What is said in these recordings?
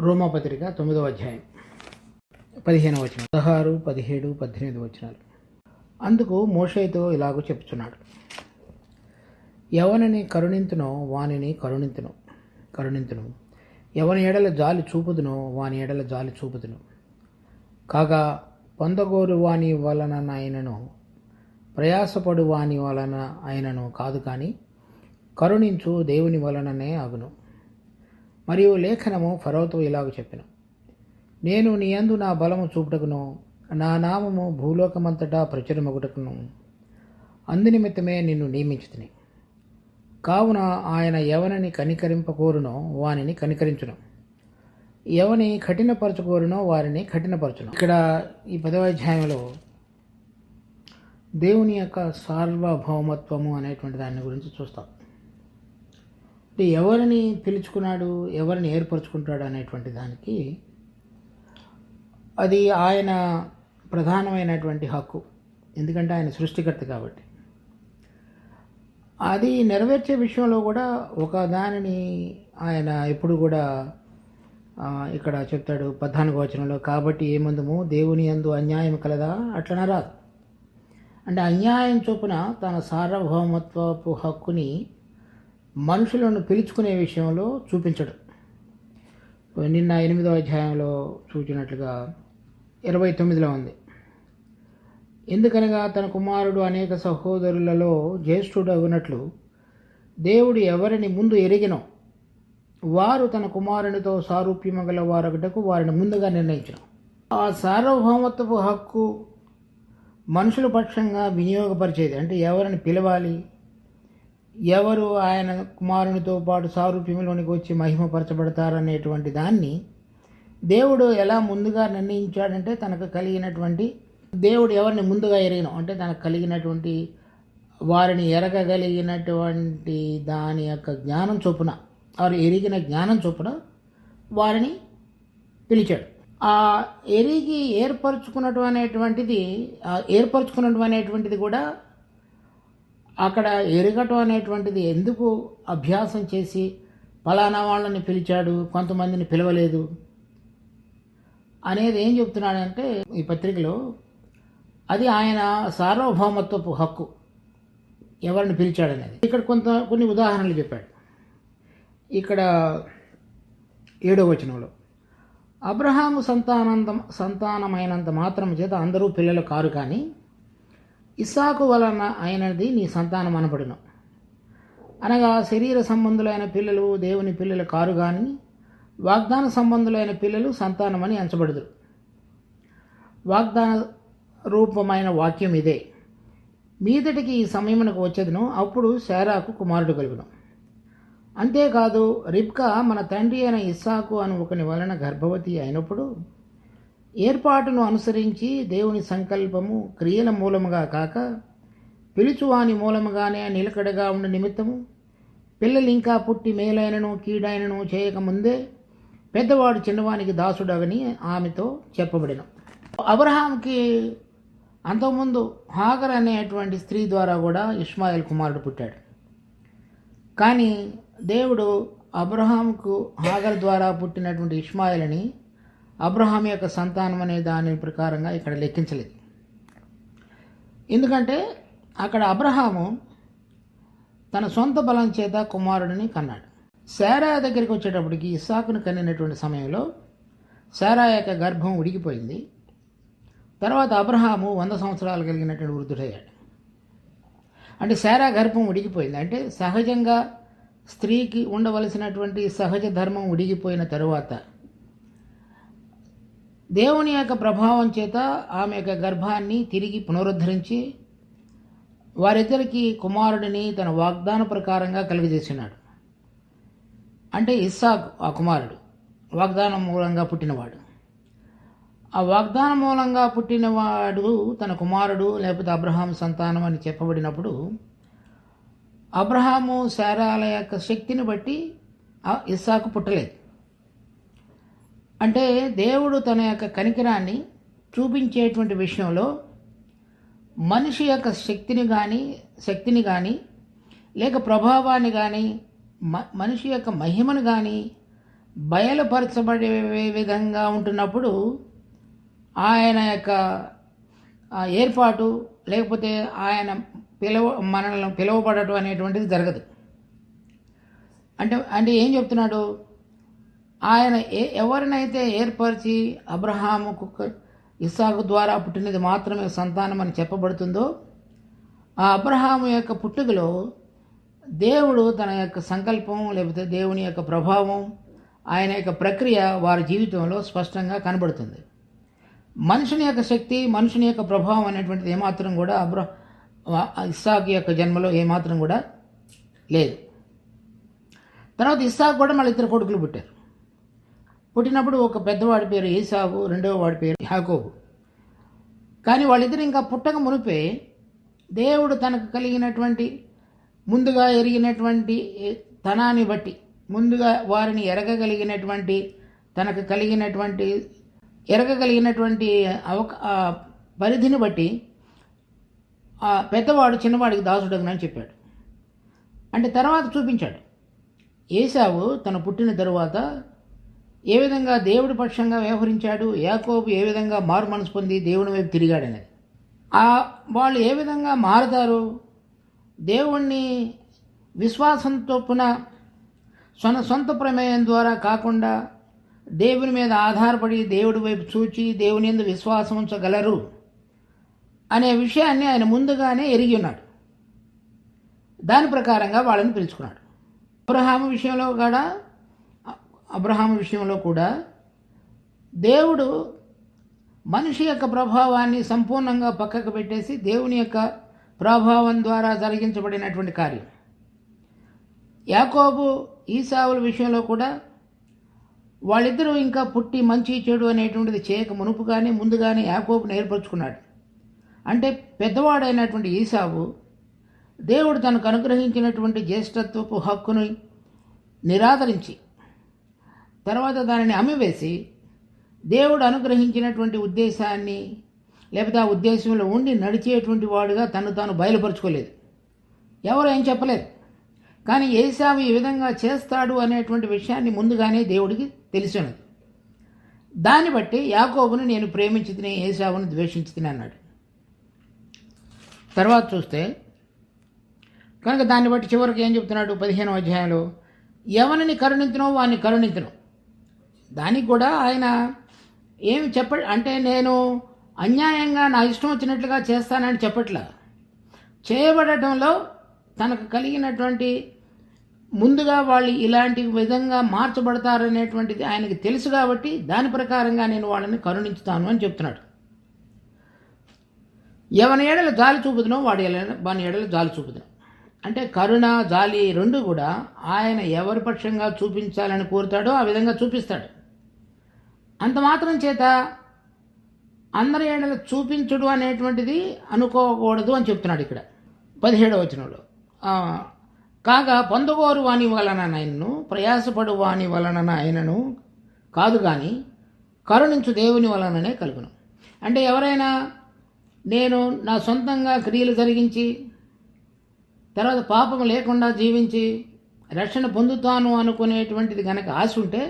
రోమాపత్రిక 9వ అధ్యాయం 15వ వచనం 16, 17, 18 వచనాలు. అందుకు మోషేతో ఇలాగూ చెప్తున్నాడు, ఎవరిని కరుణింతునో వానిని కరుణింతును, ఎవని ఎడల జాలి చూపుదునో వాని ఎడల జాలి చూపుదును. కాగా పొందగోరు వాని వలన ఆయనను, ప్రయాసపడు వాని వలన ఆయనను కాదు, కానీ కరుణించు దేవుని వలననే అగును. మరియు లేఖనము ఫరోతో ఇలాగ చెప్పిన, నేను నీ యందు నా బలము చూపుటకును నా నామము భూలోకమంతటా ప్రచురమగుటకును అందునిమిత్తమే నిన్ను నియమించుతిని. కావున ఆయన ఎవరిని కనికరింపకోరునో వానిని కనికరించును, ఎవని కఠినపరచుకోరునో వారిని కఠినపరచును. ఇక్కడ ఈ 10వ అధ్యాయంలో దేవుని యొక్క సార్వభౌమత్వము అనేటువంటి దాని గురించి చూస్తాం. అంటే ఎవరిని పిలుచుకున్నాడు, ఎవరిని ఏర్పరచుకుంటాడు అనేటువంటి దానికి అది ఆయన ప్రధానమైనటువంటి హక్కు. ఎందుకంటే ఆయన సృష్టికర్త కాబట్టి. అది నెరవేర్చే విషయంలో కూడా ఒక దానిని ఆయన ఎప్పుడు కూడా ఇక్కడ చెప్తాడు 14వ వచనంలో, కాబట్టి ఏమందుము దేవుని యందు అన్యాయం కలదా అట్లన రాదు. అంటే అన్యాయం చొప్పున తన సార్వభౌమత్వపు హక్కుని మనుషులను పిలుచుకునే విషయంలో చూపించడు. నిన్న 8వ అధ్యాయంలో చూచినట్లుగా 29లో ఉంది. ఎందుకనగా తన కుమారుడు అనేక సహోదరులలో జ్యేష్ఠుడగునట్లు దేవుడు ఎవరిని ముందు ఎరిగినో వారు తన కుమారునితో సారూప్యము గల వారొకటకు వారిని ముందుగా నిర్ణయించను. ఆ సార్వభౌమత్వపు హక్కు మనుషుల పక్షంగా వినియోగపరిచేది. అంటే ఎవరిని పిలవాలి, ఎవరు ఆయన కుమారునితో పాటు సారూప్యంలోనికి వచ్చి మహిమపరచబడతారనేటువంటి దాన్ని దేవుడు ఎలా ముందుగా నిర్ణయించాడంటే, తనకు కలిగినటువంటి దేవుడు ఎవరిని ముందుగా ఎరిగినో అంటే తనకు కలిగినటువంటి వారిని ఎరగగలిగినటువంటి దాని యొక్క జ్ఞానం చొప్పున, వారు ఎరిగిన జ్ఞానం చొప్పున వారిని పిలిచాడు. ఆ ఎరిగి ఏర్పరచుకున్నటువంటి అనేటువంటిది కూడా అక్కడ ఎరగటం అనేటువంటిది ఎందుకు అభ్యాసం చేసి ఫలానా వాళ్ళని పిలిచాడు, కొంతమందిని పిలవలేదు అనేది ఏం చెప్తున్నాడంటే ఈ పత్రికలో, అది ఆయన సార్వభౌమత్వపు హక్కు ఎవరిని పిలిచాడనేది. ఇక్కడ కొన్ని ఉదాహరణలు చెప్పాడు. ఇక్కడ 7వ వచనంలో, అబ్రహాము సంతానమైనంత మాత్రం చేత అందరూ పిల్లలు కారు, కానీ ఇస్సాకు వలన అయినది నీ సంతానం అనబడును. అనగా శరీర సంబంధులైన పిల్లలు దేవుని పిల్లలు కారు, కానీ వాగ్దాన సంబంధులైన పిల్లలు సంతానమని ఎంచబడుదురు. వాగ్దాన రూపమైన వాక్యం ఇదే, మీదటికి ఈ సమయమునకు వచ్చేదను, అప్పుడు శారాకు కుమారుడు కలుగును. అంతేకాదు రిబ్కా మన తండ్రి అయిన ఇస్సాకు అను ఒకని వలన గర్భవతి అయినప్పుడు ఏర్పాటును అనుసరించి దేవుని సంకల్పము క్రియల మూలముగా కాక పిలుచువాని మూలముగానే నిలకడగా ఉండే నిమిత్తము పిల్లలు ఇంకా పుట్టి మేలైనను కీడైనను చేయకముందే పెద్దవాడు చిన్నవానికి దాసుడగని ఆమెతో చెప్పబడిన. అబ్రహాంకి అంతకుముందు హాగర్ అనేటువంటి స్త్రీ ద్వారా కూడా ఇష్మాయేల్ కుమారుడు పుట్టాడు. కానీ దేవుడు అబ్రహాంకు హాగర్ ద్వారా పుట్టినటువంటి ఇష్మాయేల్ని అబ్రహాం యొక్క సంతానం అనే దాని ప్రకారంగా ఇక్కడ లెక్కించలేదు. ఎందుకంటే అక్కడ అబ్రహాము తన సొంత బలం చేత కుమారుడిని కన్నాడు. శారా దగ్గరికి వచ్చేటప్పటికి ఇస్సాకును కనినటువంటి సమయంలో శారా యొక్క గర్భం ఉడికిపోయింది. తర్వాత అబ్రహాము 100 సంవత్సరాలు కలిగినటువంటి వృద్ధుడయ్యాడు. అంటే శారా గర్భం ఉడికిపోయింది. అంటే సహజంగా స్త్రీకి ఉండవలసినటువంటి సహజ ధర్మం ఉడిగిపోయిన తరువాత దేవుని యొక్క ప్రభావం చేత ఆమె యొక్క గర్భాన్ని తిరిగి పునరుద్ధరించి వారిద్దరికి కుమారుడిని తన వాగ్దాన ప్రకారంగా కలుగజేసినాడు. అంటే ఇస్సాకు ఆ కుమారుడు వాగ్దానం మూలంగా పుట్టినవాడు. ఆ వాగ్దానం మూలంగా పుట్టినవాడు తన కుమారుడు లేకపోతే అబ్రహాం సంతానం అని చెప్పబడినప్పుడు అబ్రహాము శారాల యొక్క శక్తిని బట్టి ఇస్సాకు పుట్టలేదు. అంటే దేవుడు తన యొక్క కనికరాన్ని చూపించేటువంటి విషయంలో మనిషి యొక్క శక్తిని కానీ లేక ప్రభావాన్ని కానీ మనిషి యొక్క మహిమను కానీ బయలుపరచబడే విధంగా ఉంటున్నప్పుడు ఆయన యొక్క ఏర్పాటు లేకపోతే ఆయన మనల్ని పిలువబడటం అనేటువంటిది జరగదు. అంటే అంటే ఏం చెప్తున్నాడు? ఆయన ఎవరినైతే ఏర్పరిచి అబ్రహాముకు ఇస్సాకు ద్వారా పుట్టినది మాత్రమే సంతానం అని చెప్పబడుతుందో, ఆ అబ్రహాము యొక్క పుట్టుకలో దేవుడు తన యొక్క సంకల్పం లేకపోతే దేవుని యొక్క ప్రభావం, ఆయన యొక్క ప్రక్రియ వారి జీవితంలో స్పష్టంగా కనబడుతుంది. మనుషుని యొక్క శక్తి, మనుషుని యొక్క ప్రభావం అనేటువంటిది ఏమాత్రం కూడా ఇస్సాకు యొక్క జన్మలో ఏమాత్రం కూడా లేదు. తర్వాత ఇస్సాకు కూడా మళ్ళీ 2 కొడుకులు పుట్టారు. పుట్టినప్పుడు ఒక పెద్దవాడి పేరు ఏసావు, రెండవ వాడి పేరు యాకోబు. కానీ వాళ్ళిద్దరు ఇంకా పుట్టక మునిపే దేవుడు తనకు కలిగినటువంటి ముందుగా ఎరిగినటువంటి తనాన్ని బట్టి, ముందుగా వారిని ఎరగగలిగినటువంటి తనకు కలిగినటువంటి ఎరగగలిగినటువంటి పరిధిని బట్టి ఆ పెద్దవాడు చిన్నవాడికి దాసుడగనని చెప్పాడు. అంటే తర్వాత చూపించాడు ఏసావు తను పుట్టిన తరువాత ఏ విధంగా దేవుడి పక్షంగా వ్యవహరించాడు, యాకోబు ఏ విధంగా మారు మనసు పొంది దేవుని వైపు తిరిగాడనేది. వాళ్ళు ఏ విధంగా మారుతారు? దేవుణ్ణి విశ్వాసం చొప్పున సొంత ప్రమేయం ద్వారా కాకుండా దేవుని మీద ఆధారపడి దేవుడి వైపు చూచి దేవుని యందు విశ్వాసం ఉంచగలరు అనే విషయాన్ని ఆయన ముందుగానే ఎరిగి ఉన్నాడు. దాని ప్రకారంగా వాళ్ళని పిలుచుకున్నాడు. అబ్రహాము విషయంలో కూడా దేవుడు మనిషి యొక్క ప్రభావాన్ని సంపూర్ణంగా పక్కకు పెట్టేసి దేవుని యొక్క ప్రభావం ద్వారా జరిగించబడినటువంటి కార్యం. యాకోబు ఈసావుల విషయంలో కూడా వాళ్ళిద్దరూ ఇంకా పుట్టి మంచి చెడు అనేటువంటిది చేయక మునుపుగానే ముందుగానే యాకోబుని ఏర్పరచుకున్నాడు. అంటే పెద్దవాడైనటువంటి ఈసావు దేవుడు తనకు అనుగ్రహించినటువంటి జ్యేష్ఠత్వపు హక్కుని నిరాదరించి తర్వాత దానిని అమ్మివేసి దేవుడు అనుగ్రహించినటువంటి ఉద్దేశాన్ని లేకపోతే ఆ ఉద్దేశంలో ఉండి నడిచేటువంటి వాడుగా తాను బయలుపరుచుకోలేదు. ఎవరు ఏం చెప్పలేదు. కానీ ఏసావు ఈ విధంగా చేస్తాడు అనేటువంటి విషయాన్ని ముందుగానే దేవుడికి తెలిసినది. దాన్ని బట్టి యాకోబును నేను ప్రేమించి తినే, ఏసావును ద్వేషించి తినే అన్నాడు. తర్వాత చూస్తే కనుక దాన్ని బట్టి చివరికి ఏం చెప్తున్నాడు 15వ అధ్యాయంలో, ఎవరిని కరుణించునో వాడిని కరుణించును. దానికి కూడా ఆయన ఏమి అంటే నేను అన్యాయంగా నా ఇష్టం వచ్చినట్లుగా చేస్తానని చెప్పట్లా. చేయబడటంలో తనకు కలిగినటువంటి ముందుగా వాళ్ళు ఇలాంటి విధంగా మార్చబడతారనేటువంటిది ఆయనకి తెలుసు కాబట్టి దాని ప్రకారంగా నేను వాళ్ళని కరుణించుతాను అని చెప్తున్నాడు. ఎవని ఎడల జాలి చూపుదునో వాని ఎడల జాలి చూపుదును. అంటే కరుణ, జాలి రెండు కూడా ఆయన ఎవరి పక్షంగా చూపించాలని కోరుతాడో ఆ విధంగా చూపిస్తాడు. అంత మాత్రం చేత అందరి ఏడల చూపించుడు అనేటువంటిది అనుకోకూడదు అని చెప్తున్నాడు ఇక్కడ 17వ వచనంలో. కాగా పొందగోరు వాని వలన ఆయనను, ప్రయాసపడు వాని వలన ఆయనను కాదు కానీ కరుణించు దేవుని వలననే కలుగును. అంటే ఎవరైనా నేను నా సొంతంగా క్రియలు జరిగించి తర్వాత పాపం లేకుండా జీవించి రక్షణ పొందుతాను అనుకునేటువంటిది కనుక ఆశ ఉంటే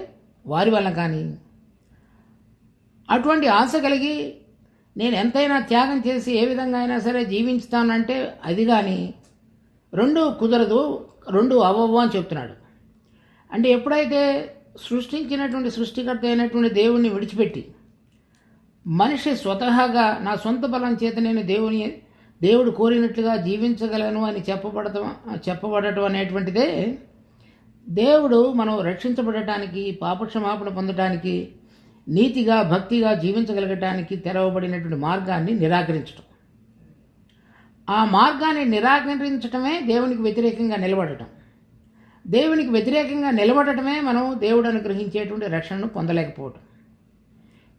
వారి వల్ల కానీ, అటువంటి ఆశ కలిగి నేను ఎంతైనా త్యాగం చేసి ఏ విధంగా అయినా సరే జీవించుతానంటే అది కానీ రెండు కుదరదు, రెండు అవ్వవు అని చెప్తున్నాడు. అంటే ఎప్పుడైతే సృష్టించినటువంటి సృష్టికర్త అయినటువంటి దేవుణ్ణి విడిచిపెట్టి మనిషి స్వతహాగా నా సొంత బలం చేత నేను దేవుడు కోరినట్లుగా జీవించగలను అని చెప్పబడటం అనేటువంటిదే దేవుడు మనం రక్షించబడటానికి, పాపక్షమాపణ పొందడానికి, నీతిగా భక్తిగా జీవించగలగటానికి తెరవబడినటువంటి మార్గాన్ని నిరాకరించటం. ఆ మార్గాన్ని నిరాకరించటమే దేవునికి వ్యతిరేకంగా నిలబడటం. దేవునికి వ్యతిరేకంగా నిలబడటమే మనం దేవుడు అనుగ్రహించేటువంటి రక్షణను పొందలేకపోవటం.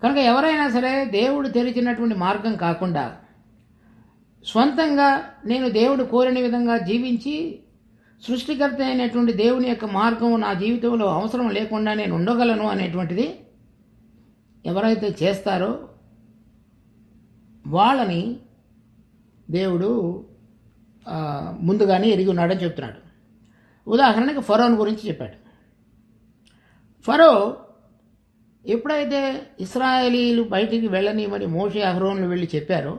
కనుక ఎవరైనా సరే దేవుడు తెరిచినటువంటి మార్గం కాకుండా స్వంతంగా నేను దేవుడు కోరిన విధంగా జీవించి సృష్టికర్త అయినటువంటి దేవుని యొక్క మార్గం నా జీవితంలో అవసరం లేకుండా నేను ఉండగలను అనేటువంటిది ఎవరైతే చేస్తారో వాళ్ళని దేవుడు ముందుగానే ఎరిగి ఉన్నాడని చెప్తున్నాడు. ఉదాహరణకి ఫరోన్ గురించి చెప్పాడు. ఫరో ఎప్పుడైతే ఇశ్రాయేలీలు బయటికి వెళ్ళనివ్వని మోషే అహరోనులు వెళ్ళి చెప్పారో,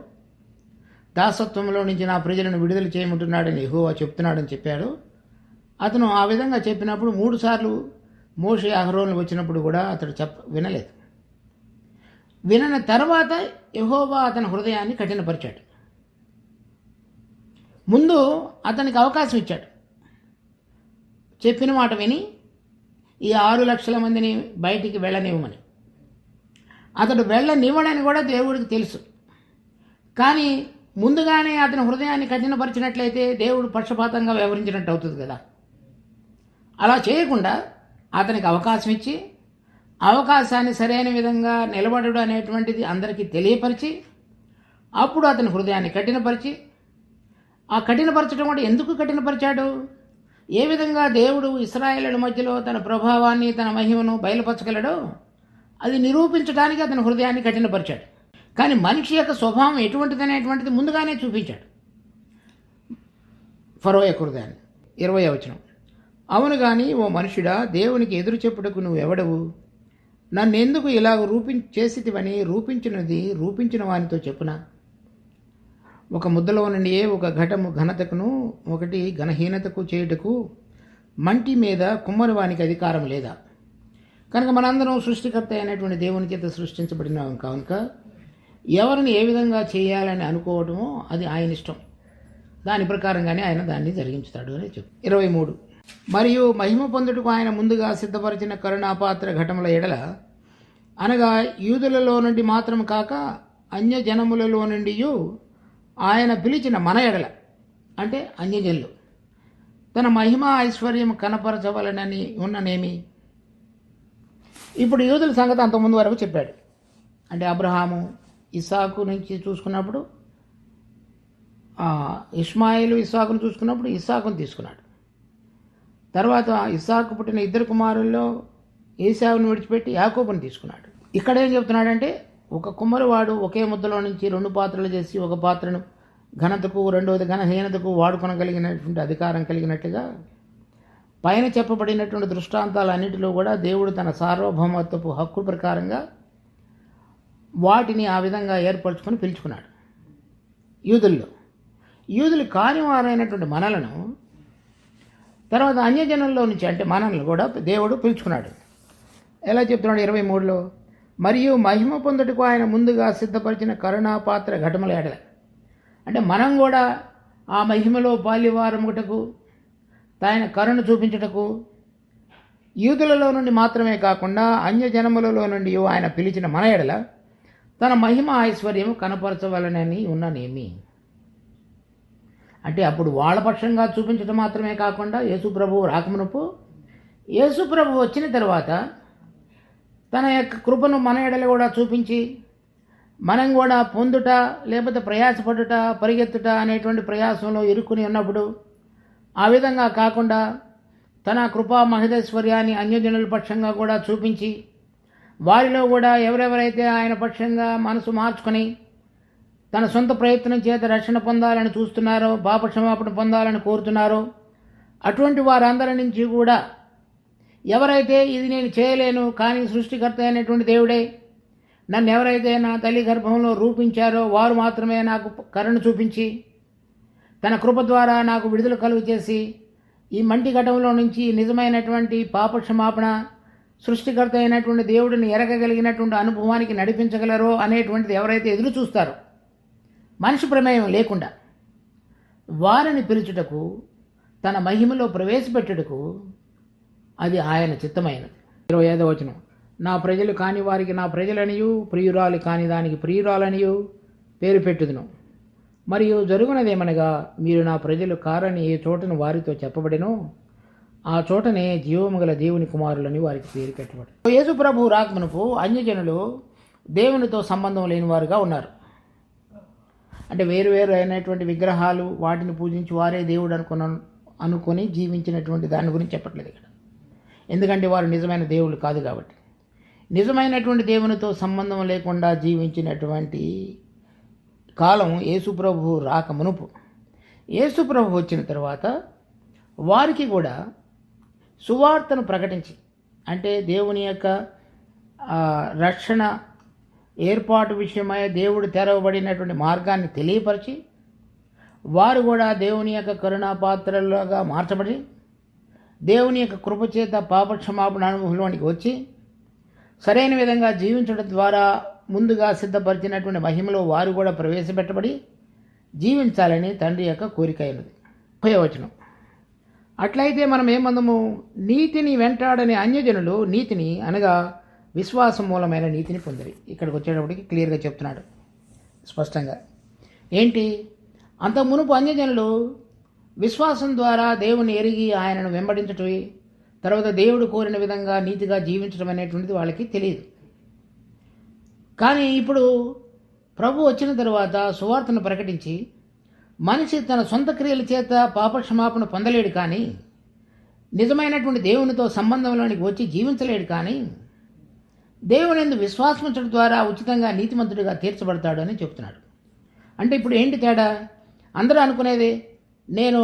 దాసత్వంలో నుంచి నా ప్రజలను విడుదల చేయమంటున్నాడని యెహోవా చెప్తున్నాడని చెప్పాడు. అతను ఆ విధంగా చెప్పినప్పుడు 3 సార్లు మోషే అహరోనులు వచ్చినప్పుడు కూడా అతడు వినలేదు. వినని తర్వాత యెహోవా అతని హృదయాన్ని కఠినపరిచాడు. ముందు అతనికి అవకాశం ఇచ్చాడు. చెప్పిన మాట విని ఈ 6 లక్షల మందిని బయటికి వెళ్ళనివ్వమని. అతడు వెళ్ళనివ్వడని కూడా దేవుడికి తెలుసు. కానీ ముందుగానే అతని హృదయాన్ని కఠినపరిచినట్లయితే దేవుడు పక్షపాతంగా వ్యవహరించినట్టు అవుతుంది కదా. అలా చేయకుండా అతనికి అవకాశం ఇచ్చి, అవకాశాన్ని సరైన విధంగా నిలబడడం అనేటువంటిది అందరికీ తెలియపరిచి, అప్పుడు అతని హృదయాన్ని కఠినపరిచి, ఆ కఠినపరచడం కూడా ఎందుకు కఠినపరిచాడు? ఏ విధంగా దేవుడు ఇశ్రాయేలుల మధ్యలో తన ప్రభావాన్ని, తన మహిమను బయలుపరచగలడో అది నిరూపించడానికి అతని హృదయాన్ని కఠినపరిచాడు. కానీ మనిషి యొక్క స్వభావం ఎటువంటిది అనేటువంటిది ముందుగానే చూపించాడు ఫరో యొక్క హృదయాన్ని. 20వ వచనం, అవును కానీ ఓ మనుషుడా, దేవునికి ఎదురు చెప్పుటకు నువ్వెవడవు? నన్నెందుకు ఇలాగ చేసితివని రూపించిన వానితో చెప్పునా? ఒక ముద్దలో నుండి ఒక ఘటము ఘనతకును ఒకటి ఘనహీనతకు చేయుటకు మంటి మీద కుమ్మరి వానికి అధికారం లేదా? కనుక మనందరం సృష్టికర్త అయినటువంటి దేవుని చేత సృష్టించబడినాం కనుక ఎవరిని ఏ విధంగా చేయాలని అనుకోవటమో అది ఆయన ఇష్టం. దాని ప్రకారంగానే ఆయన దాన్ని జరిగించుతాడు అని చెప్పు. 23, మరియు మహిమ పొందుటకు ఆయన ముందుగా సిద్ధపరిచిన కరుణాపాత్ర ఘటముల ఎడల, అనగా యూదులలో నుండి మాత్రం కాక అన్యజనములలో నుండి ఆయన పిలిచిన మన ఎడల, అంటే అన్యజనులు, తన మహిమ ఐశ్వర్యం కనపరచవలనని ఉన్ననేమి? ఇప్పుడు యూదుల సంగతి అంతకుముందు వరకు చెప్పాడు. అంటే అబ్రహాము, ఇస్సాకు నుంచి చూసుకున్నప్పుడు ఇష్మాయిలు ఇస్సాకును చూసుకున్నప్పుడు ఇస్సాకును తీసుకున్నాడు. తర్వాత ఇస్సాకు పుట్టిన 2 కుమారుల్లో ఏశావును విడిచిపెట్టి యాకోబుని తీసుకున్నాడు. ఇక్కడ ఏం చెప్తున్నాడంటే, ఒక కుమ్మరివాడు ఒకే ముద్దలో నుంచి 2 పాత్రలు చేసి ఒక పాత్రను ఘనతకు, రెండవది ఘనహీనతకు వాడుకొనగలిగినటువంటి అధికారం కలిగినట్టుగా పైన చెప్పబడినటువంటి దృష్టాంతాలన్నింటిలో కూడా దేవుడు తన సార్వభౌమత్వపు హక్కు ప్రకారంగా వాటిని ఆ విధంగా ఏర్పరచుకొని పిలుచుకున్నాడు. యూదులు కాని వారైనటువంటి మనలను తర్వాత అన్యజనుల్లో నుంచి, అంటే మనల్ని కూడా దేవుడు పిలుచుకున్నాడు. ఎలా చెప్తున్నాడు 23లో, మరియు మహిమ పొందుటకు ఆయన ముందుగా సిద్ధపరిచిన కరుణాపాత్ర ఘటముల ఎడల, అంటే మనం కూడా ఆ మహిమలో పాలివారముటకు, ఆయన కరుణ చూపించుటకు యూదులలో నుండి మాత్రమే కాకుండా అన్యజనములలో నుండి ఆయన పిలిచిన మన ఎడల తన మహిమ ఐశ్వర్యము కనపరచవలనని ఉన్ననేమి? అంటే అప్పుడు వాళ్ళ పక్షంగా చూపించడం మాత్రమే కాకుండా యేసుప్రభువు రాకమునుపు, యేసుప్రభు వచ్చిన తర్వాత తన యొక్క కృపను మన ఎడల కూడా చూపించి, మనం కూడా పొందుట లేకపోతే ప్రయాసపడుట, పరిగెత్తుట అనేటువంటి ప్రయాసంలో ఇరుక్కుని ఉన్నప్పుడు ఆ విధంగా కాకుండా తన కృపా మహదేశ్వర్యాన్ని అన్యజనుల పక్షంగా కూడా చూపించి, వారిలో కూడా ఎవరెవరైతే ఆయన పక్షంగా మనసు మార్చుకొని తన సొంత ప్రయత్నం చేత రక్షణ పొందాలని చూస్తున్నారో, పాపక్షమాపణ పొందాలని కోరుతున్నారో, అటువంటి వారందరి నుంచి కూడా ఎవరైతే ఇది నేను చేయలేను కానీ సృష్టికర్త అయినటువంటి దేవుడే నన్ను ఎవరైతే నా తల్లి గర్భంలో రూపించారో వారు మాత్రమే నాకు కరుణ చూపించి తన కృప ద్వారా నాకు విడుదల కలుగు చేసి ఈ మంటి ఘటంలో నుంచి నిజమైనటువంటి పాపక్షమాపణ, సృష్టికర్త అయినటువంటి దేవుడిని ఎరగగలిగినటువంటి అనుభవానికి నడిపించగలరో అనేటువంటిది ఎవరైతే ఎదురు చూస్తారో మనిషి ప్రమేయం లేకుండా వారిని పిలుచుటకు, తన మహిమలో ప్రవేశపెట్టుటకు అది ఆయన చిత్తమైనది. 25వ వచనం, నా ప్రజలు కాని వారికి నా ప్రజలనియు, ప్రియురాలు కాని దానికి ప్రియురాలనియు పేరు పెట్టుదును. మరియు జరుగునదేమనగా, మీరు నా ప్రజలు కారని ఏ చోటను వారితో చెప్పబడినో ఆ చోటనే జీవము గల దేవుని కుమారులని వారికి పేరు పెట్టబడి. యేసు ప్రభు రాకమునుపు అన్యజనులు దేవునితో సంబంధం లేని వారుగా ఉన్నారు. అంటే వేరు అయినటువంటి విగ్రహాలు, వాటిని పూజించి వారే దేవుడు అనుకొని జీవించినటువంటి దాని గురించి చెప్పట్లేదు ఇక్కడ. ఎందుకంటే వారు నిజమైన దేవుళ్ళు కాదు కాబట్టి. నిజమైనటువంటి దేవునితో సంబంధం లేకుండా జీవించినటువంటి కాలం యేసుప్రభు రాకమునుపు. యేసుప్రభు వచ్చిన తర్వాత వారికి కూడా సువార్తను ప్రకటించి అంటే దేవుని యొక్క రక్షణ ఏర్పాటు విషయమై దేవుడు తెరవబడినటువంటి మార్గాన్ని తెలియపరిచి వారు కూడా దేవుని యొక్క కరుణాపాత్రలుగా మార్చబడి దేవుని యొక్క కృపచేత పాపక్షమాపణ అనుభవంలోనికి వచ్చి సరైన విధంగా జీవించడం ద్వారా ముందుగా సిద్ధపరిచినటువంటి మహిమలో వారు కూడా ప్రవేశపెట్టబడి జీవించాలని తండ్రి యొక్క కోరిక అయినది. 30వ వచనం, అట్లయితే మనం ఏమందము, నీతిని వెంటాడని అన్యజనులు నీతిని అనగా విశ్వాసం మూలమైన నీతిని పొందిరి. ఇక్కడికి వచ్చేటప్పటికి క్లియర్గా చెప్తున్నాడు స్పష్టంగా. ఏంటి, అంత మునుపు అన్యజనులు విశ్వాసం ద్వారా దేవుని ఎరిగి ఆయనను వెంబడించటం, తర్వాత దేవుడు కోరిన విధంగా నీతిగా జీవించడం అనేటువంటిది వాళ్ళకి తెలియదు. కానీ ఇప్పుడు ప్రభు వచ్చిన తరువాత సువార్తను ప్రకటించి మనిషి తన సొంత క్రియల చేత పాపక్షమాపణ పొందలేడు, కానీ నిజమైనటువంటి దేవునితో సంబంధంలోనికి వచ్చి జీవించలేడు. కానీ దేవుని యందు విశ్వాసం ఉంచడం ద్వారా ఉచితంగా నీతిమంతుడిగా తీర్చబడతాడు అని చెప్తున్నాడు. అంటే ఇప్పుడు ఏంటి తేడా? అందరూ అనుకునేది, నేను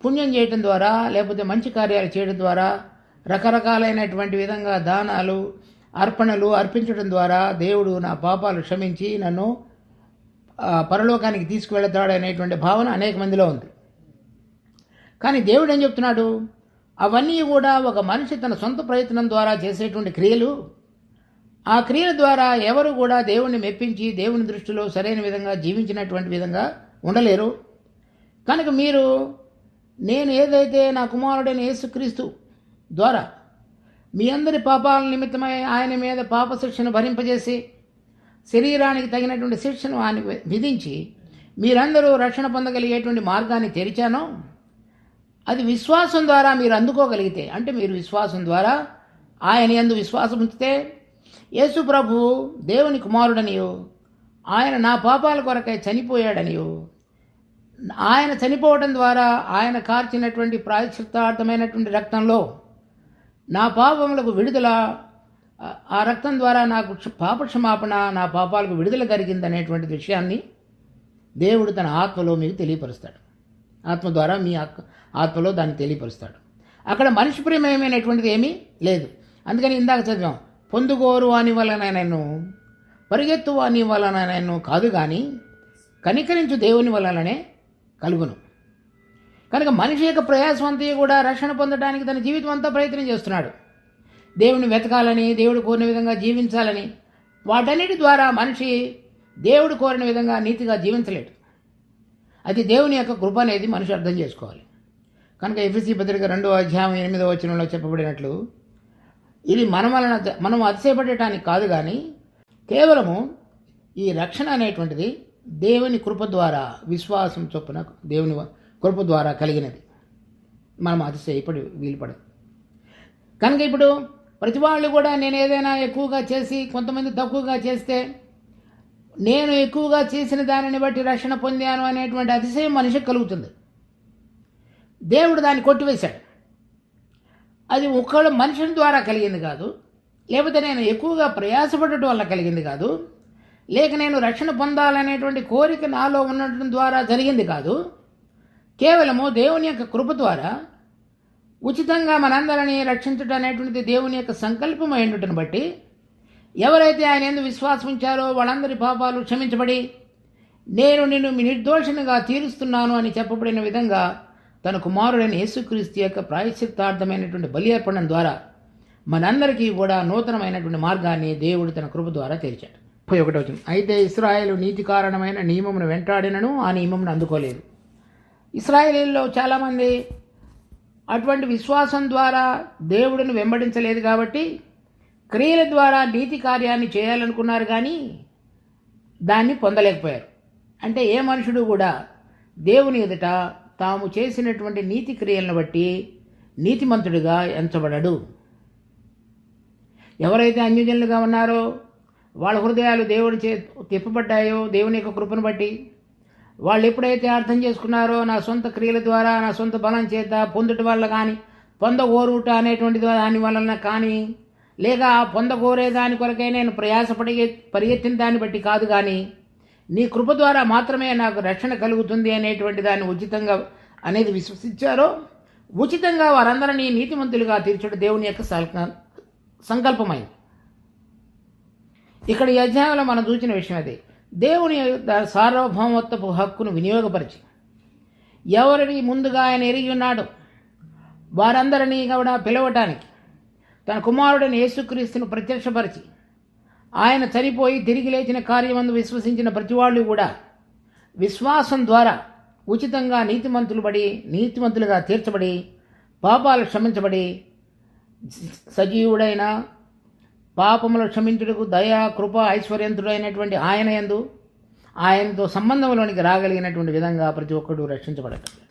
పుణ్యం చేయడం ద్వారా లేకపోతే మంచి కార్యాలు చేయడం ద్వారా రకరకాలైనటువంటి విధంగా దానాలు అర్పణలు అర్పించడం ద్వారా దేవుడు నా పాపాలు క్షమించి నన్ను పరలోకానికి తీసుకువెళతాడు అనేటువంటి భావన అనేక మందిలో ఉంది. కానీ దేవుడు ఏం చెప్తున్నాడు, అవన్నీ కూడా ఒక మనిషి తన సొంత ప్రయత్నం ద్వారా చేసేటువంటి క్రియలు. ఆ క్రియల ద్వారా ఎవరు కూడా దేవుణ్ణి మెప్పించి దేవుని దృష్టిలో సరైన విధంగా జీవించినటువంటి విధంగా ఉండలేరు. కనుక మీరు నేను ఏదైతే నా కుమారుడైన యేసుక్రీస్తు ద్వారా మీ అందరి పాపాల నిమిత్తమై ఆయన మీద పాప శిక్షను భరింపజేసి శరీరానికి తగినటువంటి శిక్షను ఆయన విధించి మీరందరూ రక్షణ పొందగలిగేటువంటి మార్గాన్ని తెరిచానో, అది విశ్వాసం ద్వారా మీరు అందుకోగలిగితే, అంటే మీరు విశ్వాసం ద్వారా ఆయన యందు విశ్వాసం ఉంచితే యేసు ప్రభు దేవుని కుమారుడనియో ఆయన నా పాపాల కొరకై చనిపోయాడనియో ఆయన చనిపోవడం ద్వారా ఆయన కార్చినటువంటి ప్రాయశ్చిత్తార్థమైనటువంటి రక్తంలో నా పాపములకు విడుదల, ఆ రక్తం ద్వారా నాకు పాపక్షమాపణ, నా పాపాలకు విడుదల కలిగిందనేటువంటి విషయాన్ని దేవుడు తన ఆత్మలో మీకు తెలియపరుస్తాడు. ఆత్మ ద్వారా మీ ఆత్మలో దాన్ని తెలియపరుస్తాడు. అక్కడ మనిషి ప్రేమమైనటువంటిది ఏమీ లేదు. అందుకని ఇందాక చదివాం, పొందుగోరు అని వలన నేను పరిగెత్తు అని వలన నేను కాదు, కానీ కనికరించు దేవుని వలననే కలుగును. కనుక మనిషి యొక్క ప్రయాసం అంతా కూడా రక్షణ పొందడానికి తన జీవితం అంతా ప్రయత్నం చేస్తున్నాడు. దేవుని వెతకాలని, దేవుడు కోరిన విధంగా జీవించాలని, వాటన్నిటి ద్వారా మనిషి దేవుడు కోరిన విధంగా నీతిగా జీవించలేడు. అది దేవుని యొక్క కృప అనేది మనిషి అర్థం చేసుకోవాలి. కనుక ఎఫెసీ పత్రిక 2వ అధ్యాయం 8వ వచనంలో చెప్పబడినట్లు, ఇది మనం అతిశయపడటానికి కాదు, కానీ కేవలము ఈ రక్షణ అనేటువంటిది దేవుని కృప ద్వారా విశ్వాసం చొప్పున దేవుని కృప ద్వారా కలిగినది. మనం అతిశయపడి వీలుపడదు. కనుక ఇప్పుడు ప్రతి వాళ్ళు కూడా నేను ఏదైనా ఎక్కువగా చేసి కొంతమంది తక్కువగా చేస్తే నేను ఎక్కువగా చేసిన దానిని బట్టి రక్షణ పొందాను అనేటువంటి అతిశయం మనిషికి కలుగుతుంది. దేవుడు దాన్ని కొట్టివేశాడు. అది ఒక్కళ్ళ మనుషుని ద్వారా కలిగింది కాదు, లేకపోతే నేను ఎక్కువగా ప్రయాసపడటం వల్ల కలిగింది కాదు, లేక నేను రక్షణ పొందాలనేటువంటి కోరిక నాలో ఉండటం ద్వారా జరిగింది కాదు. కేవలము దేవుని యొక్క కృప ద్వారా ఉచితంగా మనందరినీ రక్షించడం అనేటువంటిది దేవుని యొక్క సంకల్పం అయినట్టును బట్టి ఎవరైతే ఆయన యందు విశ్వాసం ఉంచారో వాళ్ళందరి పాపాలు క్షమించబడి నేను నిన్ను నిర్దోషినిగా తీరుస్తున్నాను అని చెప్పబడిన విధంగా తన కుమారుడైన యేసుక్రీస్తు యొక్క ప్రాయశ్చిత్తార్థమైనటువంటి బలి అర్పణం ద్వారా మనందరికీ కూడా నూతనమైనటువంటి మార్గాన్ని దేవుడు తన కృప ద్వారా తెరిచాడు. 31వ వచనం, అయితే ఇశ్రాయేలు నీతి కారణమైన నియమమును వెంటాడినను ఆ నియమమును అందుకోలేదు. ఇశ్రాయేలీల్లో చాలామంది అటువంటి విశ్వాసం ద్వారా దేవుడిని వెంబడించలేదు కాబట్టి క్రియల ద్వారా నీతి కార్యాన్ని చేయాలనుకున్నారు, కానీ దాన్ని పొందలేకపోయారు. అంటే ఏ మనుషుడు కూడా దేవుని ఎదుట తాము చేసినటువంటి నీతి క్రియలను బట్టి నీతిమంతుడిగా ఎంచబడడు. ఎవరైతే అన్యజనులుగా ఉన్నారో వాళ్ళ హృదయాలు దేవుడి తిప్పబడ్డాయో దేవుని యొక్క కృపను బట్టి, వాళ్ళు ఎప్పుడైతే అర్థం చేసుకున్నారో నా సొంత క్రియల ద్వారా నా సొంత బలం చేత పొందుట వల్ల కానీ పొందగోరుట అనేటువంటి దాని వలన కానీ లేక పొందగోరే దాని కొరకై నేను పరిగెత్తిన దాన్ని బట్టి కాదు, కానీ నీ కృప ద్వారా మాత్రమే నాకు రక్షణ కలుగుతుంది అనేటువంటి దాన్ని ఉచితంగా అనేది విశ్వసించారో ఉచితంగా వారందరినీ నీతిమంతులుగా తీర్చడం దేవుని యొక్క సంకల్పమైంది. ఇక్కడ ఈ అధ్యాయంలో మనం చూసిన విషయం అదే. దేవుని సార్వభౌమత్వపు హక్కును వినియోగపరిచి ఎవరిని ముందుగా ఆయన ఎరిగి ఉన్నాడు వారందరినీ కూడా పిలవటానికి తన కుమారుడైన యేసుక్రీస్తును ప్రత్యక్షపరిచి ఆయన చనిపోయి తిరిగి లేచిన కార్యమందు విశ్వసించిన ప్రతివాళ్ళు కూడా విశ్వాసం ద్వారా ఉచితంగా నీతిమంతులుగా తీర్చబడి పాపాలు క్షమించబడి సజీవుడైన పాపములు క్షమించుటకు దయా కృప ఐశ్వర్యంతుడైనటువంటి ఆయనతో సంబంధంలోనికి రాగలిగినటువంటి విధంగా ప్రతి ఒక్కరూ రక్షించబడతారు.